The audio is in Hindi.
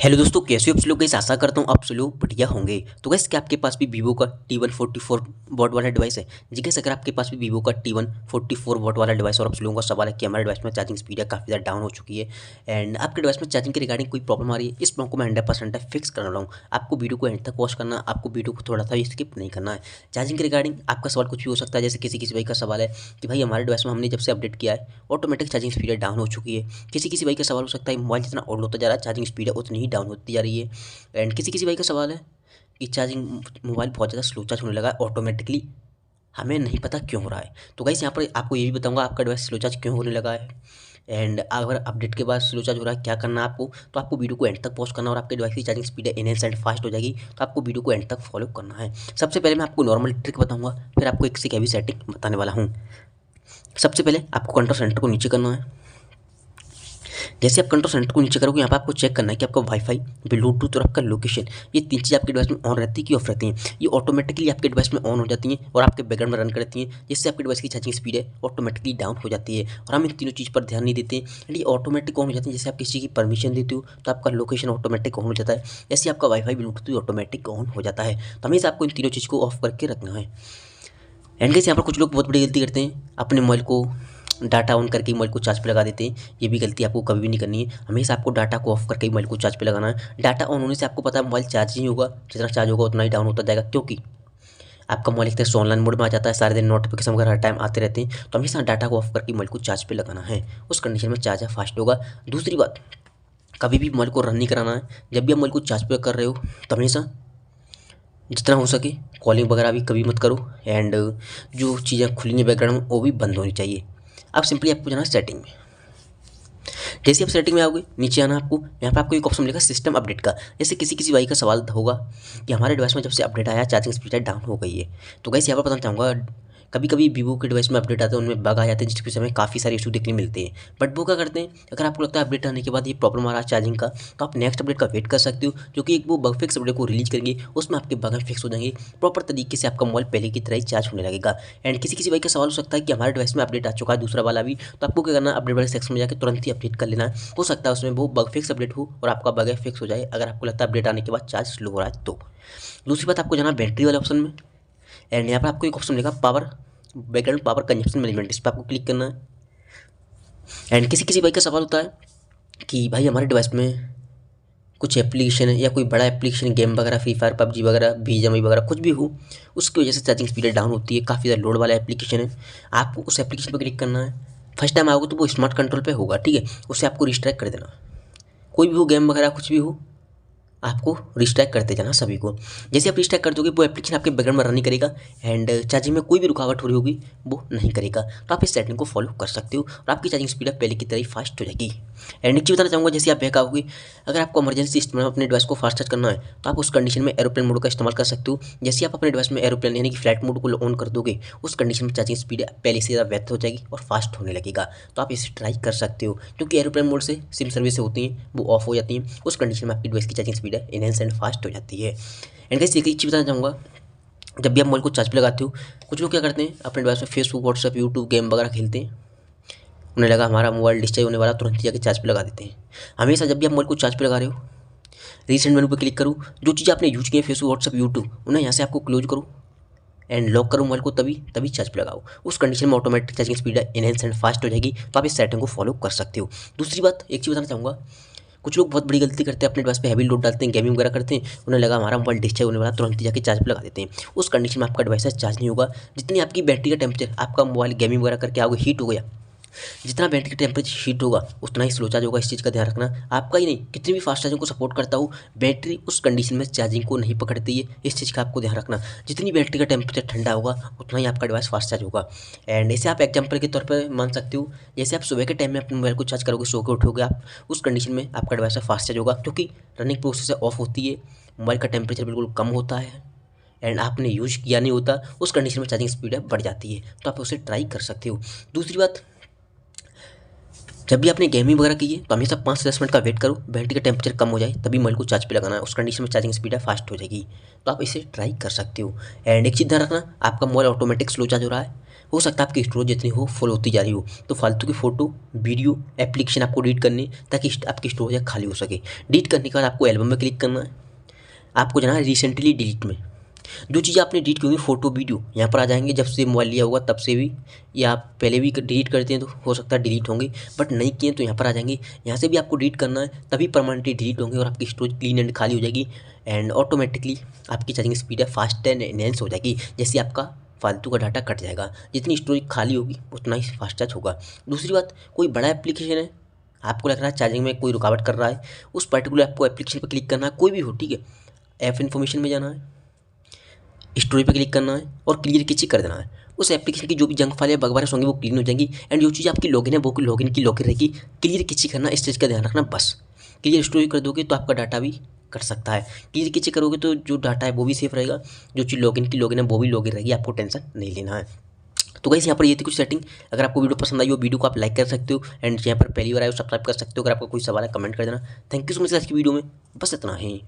हेलो दोस्तों, कैसे हो आप लोग। गाइस आशा करता हूँ आप सब लोग बढ़िया होंगे। तो गाइस क्या आपके पास भी वीवो का T144 वॉट वाला डिवाइस है? जी गाइस, अगर आपके पास भी वीवो का T144 वॉट वाला डिवाइस और आप सब लोगों का सवाल है कि हमारे डिवाइस में चार्जिंग स्पीड है काफ़ी ज़्यादा डाउन हो चुकी है एंड आपके डिवाइस में चार्जिंग के रिगार्डिंग कोई प्रॉब्लम आ रही है, इस प्रॉब्लम को मैं 100% फिक्स करने वाला हूँ। आपको वीडियो को एंड तक वॉच करना, आपको वीडियो को थोड़ा सा स्किप नहीं करना है। चार्जिंग के रिगार्डिंग आपका सवाल कुछ भी हो सकता है, जैसे किसी किसी भाई का सवाल है कि भाई हमारे डिवाइस में हमने जब से अपडेट किया है ऑटोमेटिक चार्जिंग स्पीड डाउन हो चुकी है। किसी किसी भाई का सवाल हो सकता है मोबाइल जितना ओल्ड होता जा रहा है चार्जिंग स्पीड है उतनी ही डाउन होती जा रही है। एंड किसी किसी भाई का सवाल है कि चार्जिंग मोबाइल बहुत ज़्यादा स्लो चार्ज होने लगा है ऑटोमेटिकली, हमें नहीं पता क्यों हो रहा है। तो गाइस यहाँ पर आपको ये भी बताऊंगा आपका डिवाइस स्लो चार्ज क्यों होने लगा है एंड अगर अपडेट के बाद स्लो चार्ज हो रहा है क्या करना है आपको। तो आपको वीडियो को एंड तक पॉज करना और आपके डिवाइस की charging speed enhance and fast हो जाएगी। तो आपको वीडियो को एंड तक फॉलो करना है। सबसे पहले मैं आपको नॉर्मल ट्रिक बताऊंगा, फिर आपको एक से हैवी सेटिंग बताने वाला हूँ। सबसे पहले आपको कंट्रोल सेंटर को नीचे करना है। जैसे आप कंट्रोल सेंटर को नीचे करोगे यहाँ पे आपको चेक करना है कि आपका वाईफाई, ब्लूटूथ और आपका लोकेशन, ये तीन चीज़ आपके डिवाइस में ऑन रहती है कि ऑफ रहती हैं। ये ऑटोमेटिकली आपके डिवाइस में ऑन हो जाती हैं और आपके बैकग्राउंड में रन करती हैं, जिससे आपके डिवाइस की चार्जिंग स्पीड है ऑटोमेटिकली डाउन हो जाती है। और हम इन तीनों चीज़ पर ध्यान नहीं देते हैं एंड ये ऑटोमेटिक ऑन हो जाती है। जैसे आप किसी की परमिशन देते हो तो आपका लोकेशन ऑटोमेटिक ऑन हो जाता है, जैसे आपका वाईफाई ब्लूटूथ ऑटोमेटिक ऑन हो जाता है। तो हमेशा आपको इन तीनों चीज़ को ऑफ करके रखना है। एंड गाइस यहाँ पर कुछ लोग बहुत बड़ी गलती करते हैं, अपने मोबाइल को डाटा ऑन करके मोबाइल को चार्ज पे लगा देते हैं। ये भी गलती आपको कभी भी नहीं करनी है। हमेशा आपको डाटा को ऑफ करके मोबाइल को चार्ज पे लगाना है। डाटा ऑन होने से आपको पता है मोबाइल चार्ज नहीं होगा, जितना चार्ज होगा उतना ही डाउन होता जाएगा, क्योंकि आपका मोबाइल एक तरह से ऑनलाइन मोड में आ जाता है, सारे दिन नोटिफिकेशन वगैरह हर टाइम आते रहते हैं। तो हमेशा डाटा को ऑफ करके मोबाइल को चार्ज पे लगाना है, उस कंडीशन में चार्जर फास्ट होगा। दूसरी बात, कभी भी मोबाइल को रन नहीं कराना है। जब भी आप मोबाइल को चार्ज पे कर रहे हो तो हमेशा जितना हो सके कॉलिंग वगैरह भी कभी मत करो एंड जो चीज़ें खुली हैं बैकग्राउंड में वो भी बंद होनी चाहिए। अब सिंपली आपको जाना है सेटिंग में। जैसे आप सेटिंग में आओगे नीचे आना, आपको यहाँ पे आपको एक ऑप्शन मिलेगा सिस्टम अपडेट का। जैसे किसी किसी भाई का सवाल होगा कि हमारे डिवाइस में जब से अपडेट आया चार्जिंग स्पीड डाउन हो गई है। तो गाइस यहाँ पर बताना चाहूँगा, कभी कभी वीवो के डिवाइस में अपडेट आते हैं, उनमें बग आ जाते हैं जिसकी वजह से हमें काफ़ी सारे इशू देखने मिलते हैं। बट वो क्या करते हैं, अगर आपको लगता है अपडेट आने के बाद ये प्रॉब्लम आ रहा है चार्जिंग का, तो आप नेक्स्ट अपडेट का वेट कर सकते हो, क्योंकि एक वो बग फिक्स अपडेट को रिलीज करेंगे, उसमें आपके बग फिक्स हो जाएंगे। प्रॉपर तरीके से आपका मोबाइल पहले की तरह ही चार्ज होने लगेगा। एंड किसी किसी भाई का सवाल हो सकता है कि हमारे डिवाइस में अपडेट आ चुका है दूसरा वाला भी, तो आपको क्या करना है, अपडेट वाले सेक्शन में जाकर तुरंत ही अपडेट कर लेना है। हो सकता है उसमें वो बग फिक्स अपडेट हो और आपका बग फिक्स हो जाए, अगर आपको लगता है अपडेट आने के बाद चार्ज स्लो हो रहा है तो। दूसरी बात, आपको जाना बैटरी वाले ऑप्शन में एंड यहाँ पर आपको एक ऑप्शन मिलेगा power, background power consumption management, इस पर आपको क्लिक करना है। एंड किसी किसी भाई का सवाल होता है कि भाई हमारे डिवाइस में कुछ एप्लीकेशन है या कोई बड़ा एप्लीकेशन गेम वगैरह, फ्री फायर, पबजी वगैरह, बीजीएमआई वगैरह कुछ भी हो, उसकी वजह से चार्जिंग स्पीड डाउन होती है, काफ़ी ज़्यादा लोड वाला एप्लीकेशन है। आपको उस एप्लीकेशन पर क्लिक करना है। फर्स्ट टाइम आओगे तो वो स्मार्ट कंट्रोल पे होगा, ठीक है, उससे आपको रिस्ट्रैक्ट कर देना। कोई भी हो गेम वगैरह कुछ भी हो, आपको रिस्ट्रैक्ट करते जाना सभी को। जैसे आप रिस्ट्रैक्ट कर दोगे वो एप्लीकेशन आपके बैकग्राउंड में रन नहीं करेगा एंड चार्जिंग में कोई भी रुकावट हो रही होगी वो नहीं करेगा। तो आप इस सेटिंग को फॉलो कर सकते हो और आपकी चार्जिंग स्पीड पहले की तरह ही फास्ट हो जाएगी। एंड एक चीज़ बताना चाहूँगा, जैसे आप बैक आओगे, अगर आपको इमरजेंसी इस्तेमाल अपने डिवाइस को फास्ट चार्ज करना है तो आप उस कंडीशन में एरोप्लेन मोड का इस्तेमाल कर सकते हो। जैसे आप अपने डिवाइस में एरोप्लेन यानी कि फ्लाइट मोड को ऑन कर दोगे, उस कंडीशन में चार्जिंग स्पीड पहले से ज़्यादा बेहतर हो जाएगी और फास्ट होने लगेगा। तो आप इसे ट्राई कर सकते हो, क्योंकि एरोप्लेन मोड से सिम सर्विस होती हैं वो ऑफ हो जाती हैं, उस कंडीशन में आपकी डिवाइस की charging speed enhance and fast हो जाती है। एंड गाइस एक चीज़ बताना चाहूँगा, जब भी आप मोबाइल को चार्ज पे लगाते हो, कुछ लोग क्या करते हैं अपने डिवाइस में फेसबुक, व्हाट्सएप, यूट्यूब, गेम वगैरह खेलते हैं, उन्हें लगा हमारा मोबाइल डिस्चार्ज होने वाला, तुरंत ही जाकर चार्ज पे लगा देते हैं। हमेशा जब भी आप मोबाइल को चार्ज पे लगा रहे हो, रीसेंट मेनू पे क्लिक करो, जो चीज़ आपने यूज की है फेसबुक, व्हाट्सएप, यूट्यूब, उन्हें यहाँ से आपको क्लोज करो एंड लॉक करो मोबाइल को, तभी तभी चार्ज पे लगाओ। उस कंडीशन में automatic charging speed enhance and fast हो जाएगी। तो आप इस सेटिंग को फॉलो कर सकते हो। दूसरी बात, एक चीज़ बताना चाहूँगा, कुछ लोग बहुत बड़ी गलती करते हैं, अपने डिवाइस पे हैवी लोड डालते हैं, गेमिंग वगैरह करते हैं, उन्हें लगा हमारा मोबाइल डिस्चार्ज होने वाला, तुरंत ही जाके चार्ज पे लगा देते हैं। उस कंडीशन में आपका डिवाइस चार्ज नहीं होगा। जितनी आपकी बैटरी का टेम्परेचर, आपका मोबाइल गेमिंग वगैरह करके आओगे हीट हो गया, जितना बैटरी का टेम्परेचर हीट होगा उतना ही स्लो चार्ज होगा। इस चीज़ का ध्यान रखना। आपका ही नहीं, कितनी भी फास्ट चार्जिंग को सपोर्ट करता हूँ, बैटरी उस कंडीशन में चार्जिंग को नहीं पकड़ती है। इस चीज़ का आपको ध्यान रखना। जितनी बैटरी का टेम्परेचर ठंडा होगा उतना ही आपका डिवाइस फास्ट चार्ज होगा। एंड ऐसे आप एग्जाम्पल के तौर पर मान सकते हो, जैसे आप सुबह के टाइम में अपने मोबाइल को चार्ज करोगे, सो के उठोगे आप, उस कंडीशन में आपका डिवाइस फास्ट चार्ज होगा, क्योंकि रनिंग प्रोसेस ऑफ होती है, मोबाइल का टेम्परेचर बिल्कुल कम होता है एंड आपने यूज किया नहीं होता, उस कंडीशन में चार्जिंग स्पीड बढ़ जाती है। तो आप उसे ट्राई कर सकते हो। दूसरी बात, जब भी आपने गेमिंग वगैरह की है तो हमेशा 5 से 10 मिनट का वेट करो, बैटरी का टेम्परेचर कम हो जाए तभी मोबाइल को चार्ज पे लगाना है, उस कंडीशन में चार्जिंग स्पीड फास्ट हो जाएगी। तो आप इसे ट्राई कर सकते हो। एंड एक चीज़ ध्यान रखना, आपका मोबाइल ऑटोमेटिक स्लो चार्ज हो रहा है, हो सकता है आपकी स्टोरेज जितनी हो फुल होती जा रही हो, तो फालतू की फ़ोटो वीडियो एप्लीकेशन आपको डिलीट करनी है ताकि आपकी स्टोरेज खाली हो सके। डिलीट करने के बाद आपको एल्बम में क्लिक करना है, आपको जाना है रिसेंटली डिलीट में। जो चीज़ आपने डिलीट की होंगी फ़ोटो वीडियो यहाँ पर आ जाएंगे, जब से मोबाइल लिया होगा तब से भी, या आप पहले भी डिलीट करते हैं तो हो सकता है डिलीट होंगे, बट नहीं किए तो यहाँ पर आ जाएंगे। यहाँ से भी आपको डिलीट करना है, तभी परमानेंटली डिलीट होंगे और आपकी स्टोरेज क्लीन एंड खाली हो जाएगी एंड ऑटोमेटिकली आपकी चार्जिंग स्पीड है फास्ट एंड एनहेंस हो जाएगी। जैसे आपका फालतू का डाटा कट जाएगा, जितनी स्टोरेज खाली होगी उतना ही फास्ट चार्ज होगा। दूसरी बात, कोई बड़ा एप्लीकेशन है, आपको लग रहा है चार्जिंग में कोई रुकावट कर रहा है, उस पर्टिकुलर आपको एप्लीकेशन पर क्लिक करना है, कोई भी हो, ठीक है। ऐप इन्फॉर्मेशन में जाना है, स्टोरी पे क्लिक करना है और क्लियर की चेक कर देना है। उस एप्लीकेशन की जो भी जंक फाइल या बग वगैरह होंगी वो क्लीन हो जाएंगी एंड जो चीज़ आपकी लॉगिन है वो लॉगिन की लॉगिन रहेगी। क्लियर की चेक करना, इस चीज़ का ध्यान रखना बस। क्लियर स्टोरी कर दोगे तो आपका डाटा भी कट सकता है, क्लियर की चेक करोगे तो जो डाटा है वो भी सेफ रहेगा, जो चीज़ लॉगिन की लॉगिन है वो भी लॉगिन रहेगी, आपको टेंशन नहीं लेना है। तो गाइस यहाँ पर ये थी कुछ सेटिंग। अगर आपको वीडियो पसंद आई हो, वीडियो को आप लाइक कर सकते हो एंड यहाँ पर पहली बार आए हो सब्सक्राइब कर सकते हो। अगर आपको कोई सवाल है कमेंट कर देना। थैंक यू सो मच आज की वीडियो में बस इतना ही।